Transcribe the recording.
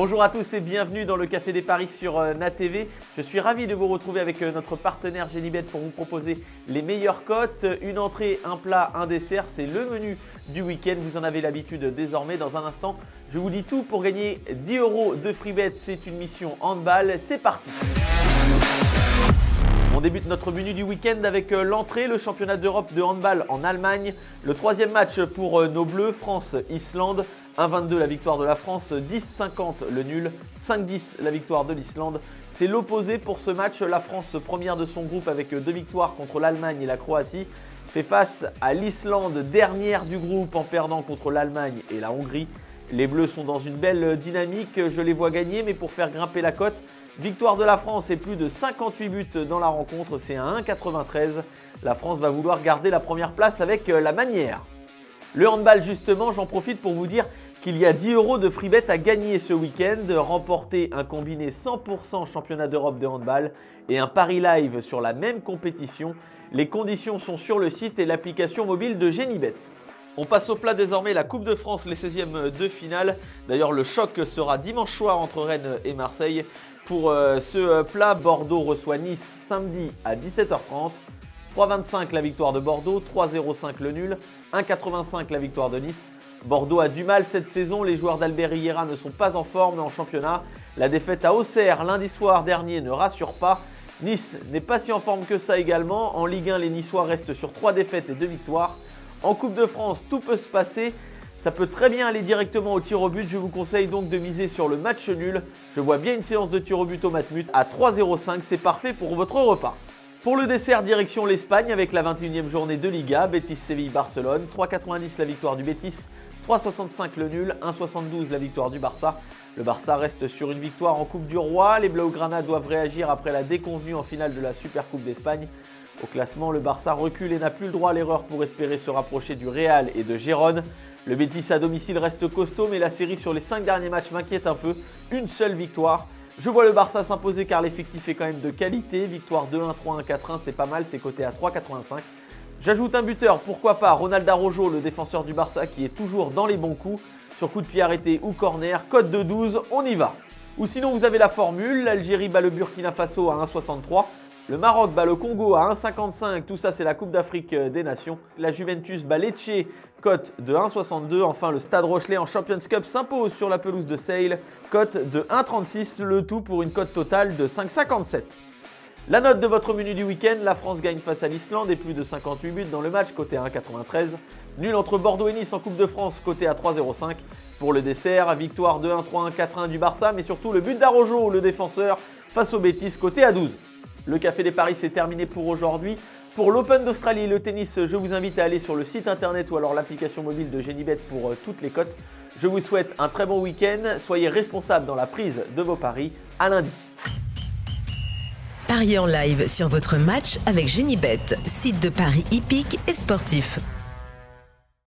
Bonjour à tous et bienvenue dans le Café des Paris sur NatTV. Je suis ravi de vous retrouver avec notre partenaire Genibet pour vous proposer les meilleures cotes. Une entrée, un plat, un dessert, c'est le menu du week-end. Vous en avez l'habitude désormais. Dans un instant, je vous dis tout pour gagner 10 € de free bet. C'est une mission handball. C'est parti! On débute notre menu du week-end avec l'entrée, le championnat d'Europe de handball en Allemagne. Le troisième match pour nos Bleus, France-Islande. 1,22 la victoire de la France, 10,50 le nul, 5,10 la victoire de l'Islande. C'est l'opposé pour ce match. La France, première de son groupe avec 2 victoires contre l'Allemagne et la Croatie, fait face à l'Islande, dernière du groupe en perdant contre l'Allemagne et la Hongrie. Les Bleus sont dans une belle dynamique, je les vois gagner, mais pour faire grimper la cote, victoire de la France et plus de 58 buts dans la rencontre, c'est à 1,93. La France va vouloir garder la première place avec la manière. Le handball justement, j'en profite pour vous dire qu'il y a 10 € de free bet à gagner ce week-end. Remporter un combiné 100% championnat d'Europe de handball et un pari live sur la même compétition. Les conditions sont sur le site et l'application mobile de Genibet. On passe au plat désormais, la Coupe de France, les 16e de finale. D'ailleurs, le choc sera dimanche soir entre Rennes et Marseille. Pour ce plat, Bordeaux reçoit Nice samedi à 17h30. 3,25 la victoire de Bordeaux, 3,05 le nul, 1,85 la victoire de Nice. Bordeaux a du mal cette saison, les joueurs d'Albert Riera ne sont pas en forme en championnat. La défaite à Auxerre lundi soir dernier ne rassure pas. Nice n'est pas si en forme que ça également. En Ligue 1, les Niçois restent sur 3 défaites et 2 victoires. En Coupe de France, tout peut se passer. Ça peut très bien aller directement au tir au but. Je vous conseille donc de miser sur le match nul. Je vois bien une séance de tir au but au Matmut à 3,05. C'est parfait pour votre repas. Pour le dessert, direction l'Espagne avec la 21e journée de Liga. Betis-Séville-Barcelone. 3,90 la victoire du Betis. 3,65 le nul. 1,72 la victoire du Barça. Le Barça reste sur une victoire en Coupe du Roi. Les Blaugrana doivent réagir après la déconvenue en finale de la Supercoupe d'Espagne. Au classement, le Barça recule et n'a plus le droit à l'erreur pour espérer se rapprocher du Real et de Gérone. Le Betis à domicile reste costaud, mais la série sur les 5 derniers matchs m'inquiète un peu. Une seule victoire. Je vois le Barça s'imposer car l'effectif est quand même de qualité. Victoire 2-1, 3-1, 4-1, c'est pas mal, c'est coté à 3,85. J'ajoute un buteur, pourquoi pas, Ronald Araujo, le défenseur du Barça qui est toujours dans les bons coups. Sur coup de pied arrêté ou corner, cote de 12, on y va. Ou sinon vous avez la formule, l'Algérie bat le Burkina Faso à 1,63. Le Maroc bat le Congo à 1,55, tout ça c'est la Coupe d'Afrique des Nations. La Juventus bat Lecce, cote de 1,62. Enfin le Stade Rochelais en Champions Cup s'impose sur la pelouse de Sale, cote de 1,36, le tout pour une cote totale de 5,57. La note de votre menu du week-end, la France gagne face à l'Islande et plus de 58 buts dans le match, coté à 1,93. Nul entre Bordeaux et Nice en Coupe de France, coté à 3,05. Pour le dessert, victoire 2-1, 3-1, 4-1 du Barça, mais surtout le but d'Araujo, le défenseur, face au Betis, coté à 12. Le Café des Paris, c'est terminé pour aujourd'hui. Pour l'Open d'Australie et le tennis, je vous invite à aller sur le site internet ou alors l'application mobile de Genibet pour toutes les cotes. Je vous souhaite un très bon week-end. Soyez responsables dans la prise de vos paris. À lundi. Pariez en live sur votre match avec Genibet, site de paris hippique et sportif.